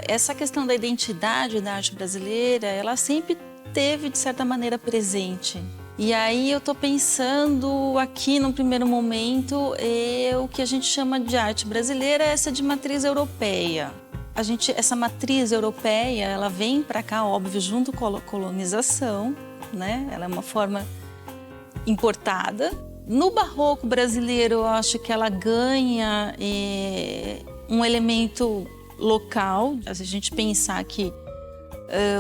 essa questão da identidade da arte brasileira, ela sempre teve, de certa maneira, presente. E aí eu estou pensando aqui, num primeiro momento, o que a gente chama de arte brasileira, essa de matriz europeia. Essa matriz europeia, ela vem para cá, óbvio, junto com a colonização, né? Ela é uma forma importada. No barroco brasileiro, eu acho que ela ganha um elemento local. Se a gente pensar que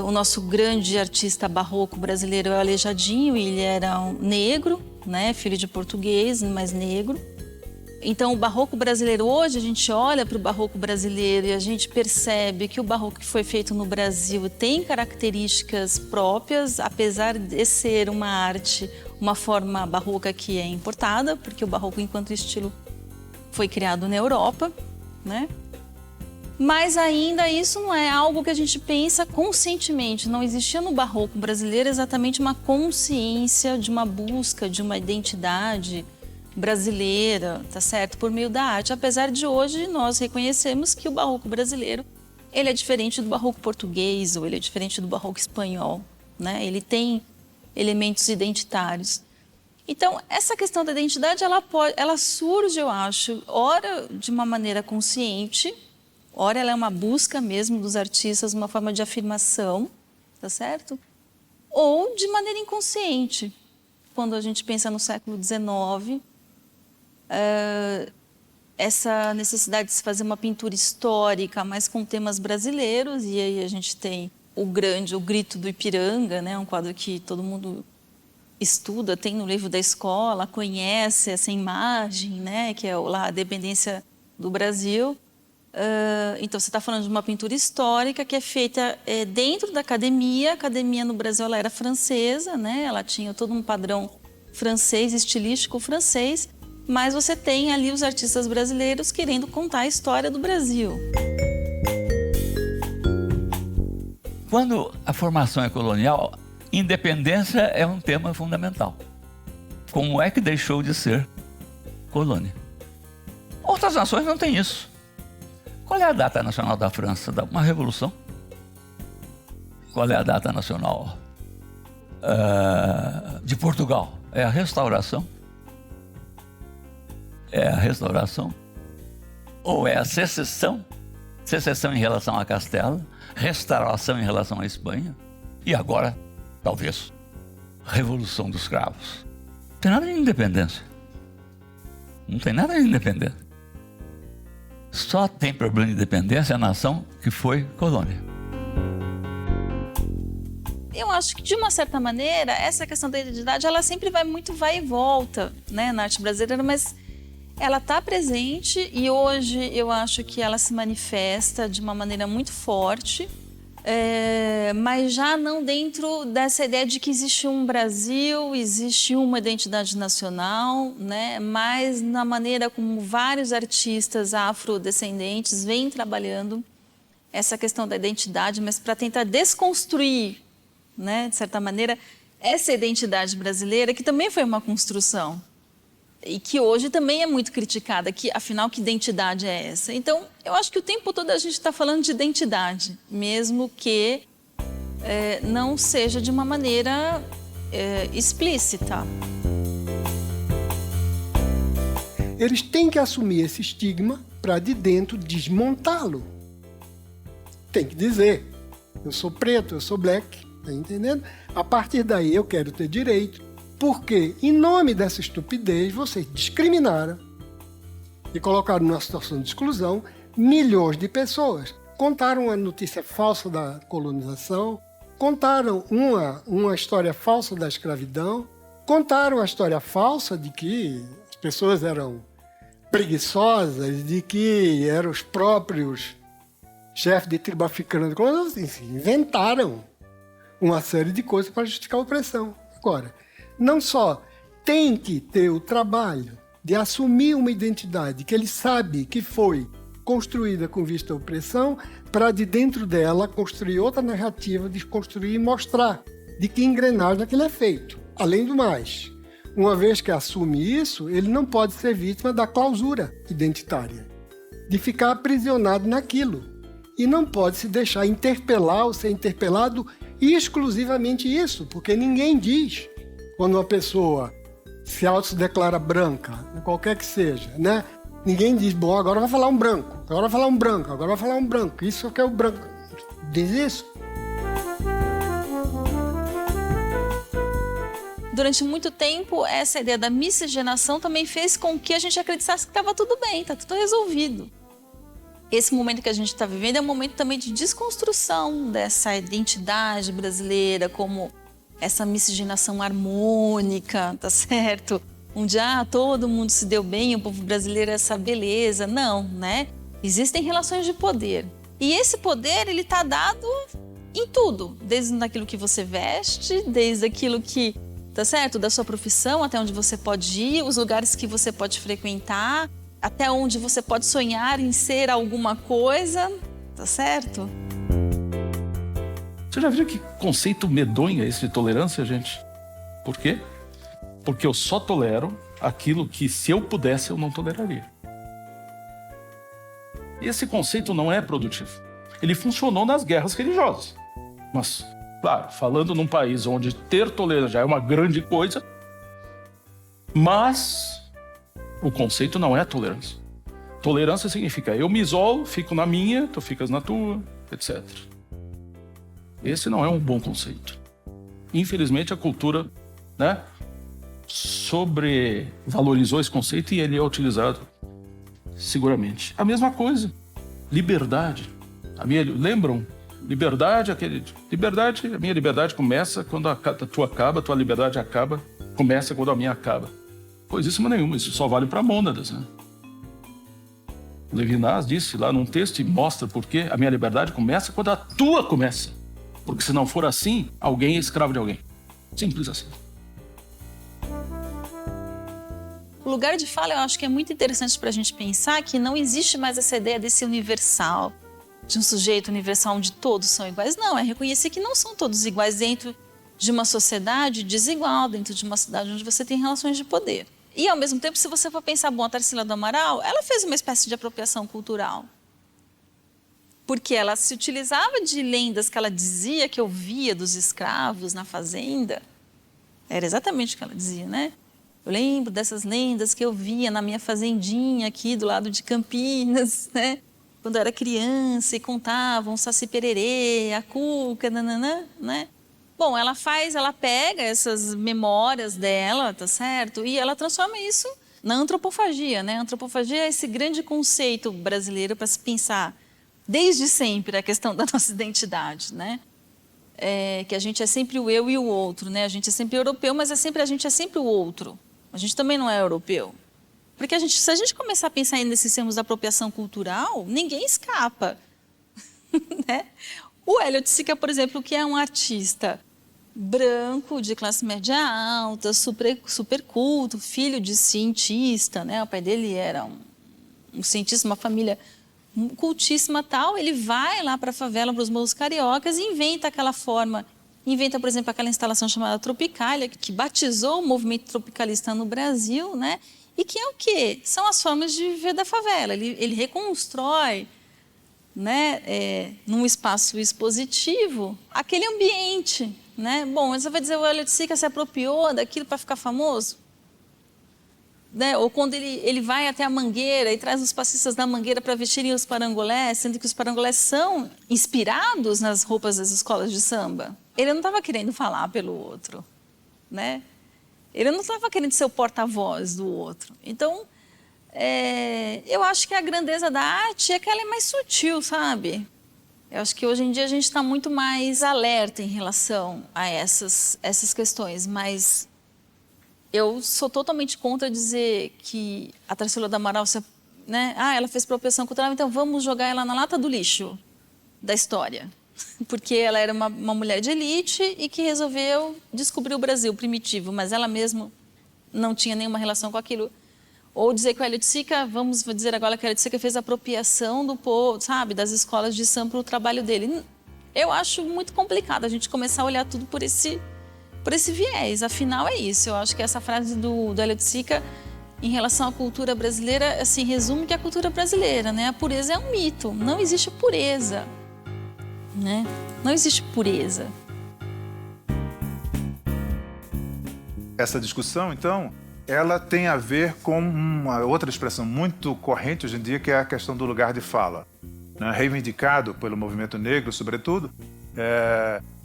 o nosso grande artista barroco brasileiro é o Aleijadinho, e ele era um negro, né? Filho de português, mas negro. Então, o barroco brasileiro, hoje a gente olha para o barroco brasileiro e a gente percebe que o barroco que foi feito no Brasil tem características próprias, apesar de ser uma arte, uma forma barroca que é importada, porque o barroco, enquanto estilo, foi criado na Europa, né? Mas ainda isso não é algo que a gente pensa conscientemente. Não existia no barroco brasileiro exatamente uma consciência de uma busca, de uma identidade brasileira, tá certo? Por meio da arte. Apesar de hoje nós reconhecemos que o barroco brasileiro, ele é diferente do barroco português, ou ele é diferente do barroco espanhol, né? Ele tem elementos identitários. Então, essa questão da identidade, ela surge, eu acho, ora de uma maneira consciente, ora ela é uma busca mesmo dos artistas, uma forma de afirmação, tá certo? Ou de maneira inconsciente. Quando a gente pensa no século XIX, essa necessidade de se fazer uma pintura histórica, mas com temas brasileiros, e aí a gente tem o Grito do Ipiranga, né? Um quadro que todo mundo estuda, tem no livro da escola, conhece essa imagem, né? Que é lá a dependência do Brasil. Então, você está falando de uma pintura histórica que é feita dentro da academia. A academia no Brasil ela era francesa, né? Ela tinha todo um padrão francês, estilístico francês, mas você tem ali os artistas brasileiros querendo contar a história do Brasil. Quando a formação é colonial, independência é um tema fundamental. Como é que deixou de ser colônia? Outras nações não têm isso. Qual é a data nacional da França? Uma revolução? Qual é a data nacional de Portugal? É a restauração? É a restauração? Ou é a secessão? Secessão em relação a Castela, restauração em relação à Espanha, e agora, talvez, Revolução dos Cravos. Não tem nada de independência. Não tem nada de independência. Só tem problema de independência a nação que foi colônia. Eu acho que, de uma certa maneira, essa questão da identidade, ela sempre vai e volta, né, na arte brasileira, mas ela está presente e hoje eu acho que ela se manifesta de uma maneira muito forte, mas já não dentro dessa ideia de que existe um Brasil, existe uma identidade nacional, né? Mas na maneira como vários artistas afrodescendentes vêm trabalhando essa questão da identidade, mas para tentar desconstruir, né, de certa maneira, essa identidade brasileira, que também foi uma construção e que hoje também é muito criticada, que afinal que identidade é essa? Então, eu acho que o tempo todo a gente está falando de identidade, mesmo que não seja de uma maneira explícita. Eles têm que assumir esse estigma para de dentro desmontá-lo. Tem que dizer, eu sou preto, eu sou black, tá entendendo? A partir daí eu quero ter direito. Porque, em nome dessa estupidez, vocês discriminaram e colocaram numa situação de exclusão milhões de pessoas. Contaram uma notícia falsa da colonização, contaram uma história falsa da escravidão, contaram a história falsa de que as pessoas eram preguiçosas, de que eram os próprios chefes de tribo africana, enfim, inventaram uma série de coisas para justificar a opressão. Agora, não só tem que ter o trabalho de assumir uma identidade que ele sabe que foi construída com vista à opressão, para de dentro dela construir outra narrativa, desconstruir e mostrar de que engrenagem aquilo é feito. Além do mais, uma vez que assume isso, ele não pode ser vítima da clausura identitária, de ficar aprisionado naquilo. e não pode se deixar interpelar ou ser interpelado exclusivamente isso, porque ninguém diz quando uma pessoa se autodeclara branca, qualquer que seja, né? Ninguém diz, bom, agora vai falar um branco, agora vai falar um branco, agora vai falar um branco, isso que é o branco. Diz isso? Durante muito tempo, essa ideia da miscigenação também fez com que a gente acreditasse que estava tudo bem, está tudo resolvido. Esse momento que a gente está vivendo é um momento também de desconstrução dessa identidade brasileira, como essa miscigenação harmônica, tá certo? Onde todo mundo se deu bem, o povo brasileiro é essa beleza. Não, né? Existem relações de poder. E esse poder, ele está dado em tudo. Desde aquilo que você veste, desde aquilo que, tá certo? Da sua profissão, até onde você pode ir, os lugares que você pode frequentar, até onde você pode sonhar em ser alguma coisa, tá certo? Você já viu que conceito medonho é esse de tolerância, gente? Por quê? Porque eu só tolero aquilo que, se eu pudesse, eu não toleraria. Esse conceito não é produtivo. Ele funcionou nas guerras religiosas. Mas, claro, falando num país onde ter tolerância já é uma grande coisa, mas o conceito não é tolerância. Tolerância significa eu me isolo, fico na minha, tu ficas na tua, etc. Esse não é um bom conceito. Infelizmente, a cultura, né, sobrevalorizou esse conceito e ele é utilizado seguramente. A mesma coisa, liberdade. Lembram? Liberdade, a minha liberdade começa quando a tua acaba, a tua liberdade acaba, começa quando a minha acaba. Coisíssima nenhuma, isso só vale para mônadas, né? Levinas disse lá num texto e mostra por que a minha liberdade começa quando a tua começa. Porque se não for assim, alguém é escravo de alguém. Simples assim. O lugar de fala, eu acho que é muito interessante para a gente pensar que não existe mais essa ideia desse universal, de um sujeito universal onde todos são iguais. Não, é reconhecer que não são todos iguais dentro de uma sociedade desigual, dentro de uma cidade onde você tem relações de poder. E, ao mesmo tempo, se você for pensar, bom, a Tarsila do Amaral, ela fez uma espécie de apropriação cultural. Porque ela se utilizava de lendas que ela dizia que ouvia dos escravos na fazenda. Era exatamente o que ela dizia, né? Eu lembro dessas lendas que eu via na minha fazendinha aqui do lado de Campinas, né? Quando eu era criança e contavam o Saci Pererê, a Cuca, nananã, né? Bom, ela pega essas memórias dela, tá certo? E ela transforma isso na antropofagia, né? A antropofagia é esse grande conceito brasileiro para se pensar desde sempre a questão da nossa identidade, né? Que a gente é sempre o eu e o outro, né? A gente é sempre europeu, mas a gente é sempre o outro. A gente também não é europeu. Porque se a gente começar a pensar nesses termos da apropriação cultural, ninguém escapa, né? O Elliot Sica, por exemplo, que é um artista branco, de classe média alta, super culto, filho de cientista, né? O pai dele era um cientista, uma família cultíssima tal. Ele vai lá para a favela, para os morros cariocas e inventa aquela forma. Inventa, por exemplo, aquela instalação chamada Tropicália, que batizou o movimento tropicalista no Brasil, né? E que é o quê? São as formas de viver da favela. Ele reconstrói, né, num espaço expositivo, aquele ambiente, né? Bom, você vai dizer, o Elliot Sica se apropriou daquilo para ficar famoso? Né? Ou quando ele vai até a Mangueira e traz os passistas da Mangueira para vestirem os parangolés, sendo que os parangolés são inspirados nas roupas das escolas de samba. Ele não estava querendo falar pelo outro, né? Ele não estava querendo ser o porta-voz do outro. Então, eu acho que a grandeza da arte é que ela é mais sutil, sabe? Eu acho que hoje em dia a gente está muito mais alerta em relação a essas questões, mas eu sou totalmente contra dizer que a Tarsila do Amaral, né? Ela fez apropriação cultural, então vamos jogar ela na lata do lixo da história. Porque ela era uma mulher de elite e que resolveu descobrir o Brasil primitivo, mas ela mesma não tinha nenhuma relação com aquilo. Ou dizer que o Elliot Sica, vamos dizer agora que o Elliot Sica fez apropriação do povo, sabe, das escolas de samba para o trabalho dele. Eu acho muito complicado a gente começar a olhar tudo por esse viés. Afinal, é isso. Eu acho que essa frase do Elliot Sica em relação à cultura brasileira, assim, resume que a cultura brasileira, né? A pureza é um mito, não existe pureza, né? Não existe pureza. Essa discussão, então, ela tem a ver com uma outra expressão muito corrente hoje em dia, que é a questão do lugar de fala, né? Reivindicado pelo movimento negro, sobretudo,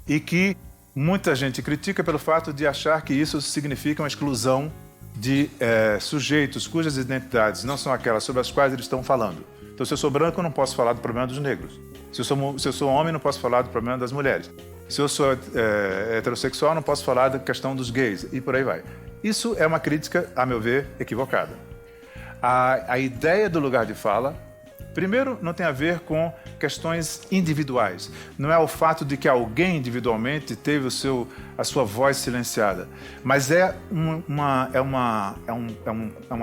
e que muita gente critica pelo fato de achar que isso significa uma exclusão de sujeitos cujas identidades não são aquelas sobre as quais eles estão falando. Então, se eu sou branco, eu não posso falar do problema dos negros. Se eu sou homem, não posso falar do problema das mulheres. Se eu sou heterossexual, não posso falar da questão dos gays, e por aí vai. Isso é uma crítica, a meu ver, equivocada. A ideia do lugar de fala, primeiro, não tem a ver com questões individuais. Não é o fato de que alguém individualmente teve a sua voz silenciada, mas é uma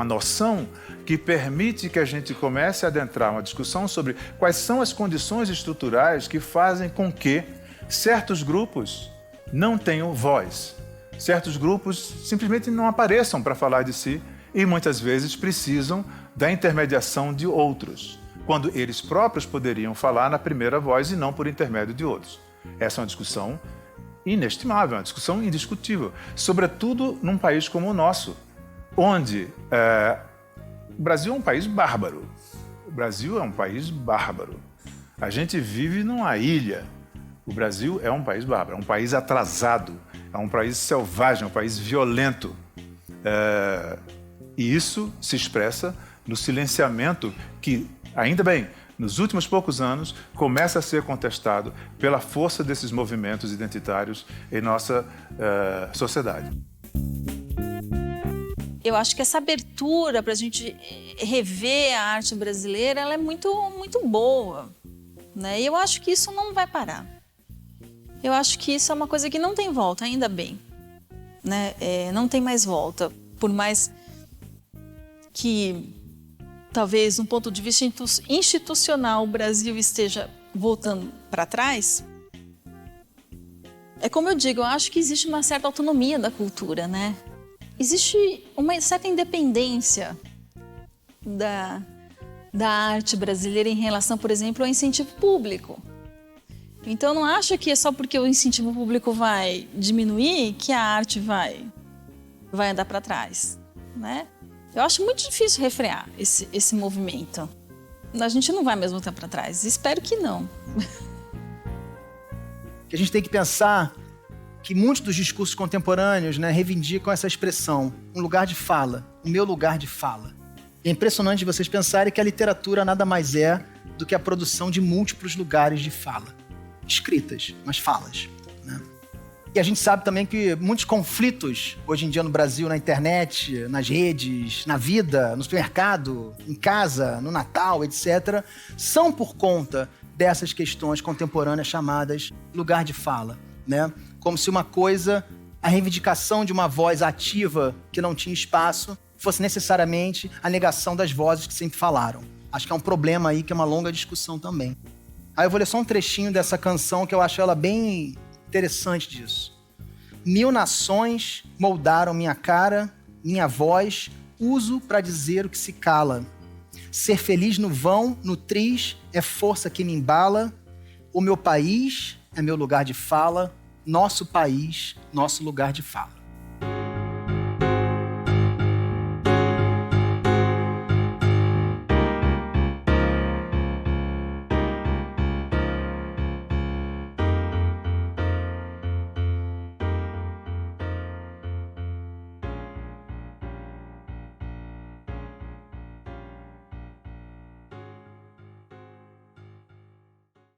noção que permite que a gente comece a adentrar uma discussão sobre quais são as condições estruturais que fazem com que certos grupos não tenham voz. Certos grupos simplesmente não apareçam para falar de si e muitas vezes precisam da intermediação de outros, quando eles próprios poderiam falar na primeira voz e não por intermédio de outros. Essa é uma discussão inestimável, uma discussão indiscutível, sobretudo num país como o nosso, onde o Brasil é um país bárbaro. O Brasil é um país bárbaro. A gente vive numa ilha. O Brasil é um país bárbaro, é um país atrasado, é um país selvagem, é um país violento. E isso se expressa no silenciamento que, ainda bem, nos últimos poucos anos, começa a ser contestado pela força desses movimentos identitários em nossa sociedade. Eu acho que essa abertura para a gente rever a arte brasileira, ela é muito, muito boa, né? E eu acho que isso não vai parar. Eu acho que isso é uma coisa que não tem volta, ainda bem, né? Não tem mais volta, por mais que talvez, de um ponto de vista institucional, o Brasil esteja voltando para trás. É como eu digo, eu acho que existe uma certa autonomia da cultura, né? Existe uma certa independência da arte brasileira em relação, por exemplo, ao incentivo público. Então, não acho que é só porque o incentivo público vai diminuir que a arte vai andar para trás, né? Eu acho muito difícil refrear esse movimento. A gente não vai mesmo voltar para trás. Espero que não. A gente tem que pensar que muitos dos discursos contemporâneos, né, reivindicam essa expressão, um lugar de fala, o meu lugar de fala. É impressionante vocês pensarem que a literatura nada mais é do que a produção de múltiplos lugares de fala. Escritas, mas falas, né? E a gente sabe também que muitos conflitos hoje em dia no Brasil, na internet, nas redes, na vida, no supermercado, em casa, no Natal, etc., são por conta dessas questões contemporâneas chamadas lugar de fala, né? Como se uma coisa, a reivindicação de uma voz ativa que não tinha espaço, fosse necessariamente a negação das vozes que sempre falaram. Acho que é um problema aí, que é uma longa discussão também. Aí eu vou ler só um trechinho dessa canção, que eu acho ela bem interessante disso. 1000 nações moldaram minha cara, minha voz, uso para dizer o que se cala. Ser feliz no vão, no tris, é força que me embala. O meu país é meu lugar de fala, nosso país, nosso lugar de fala.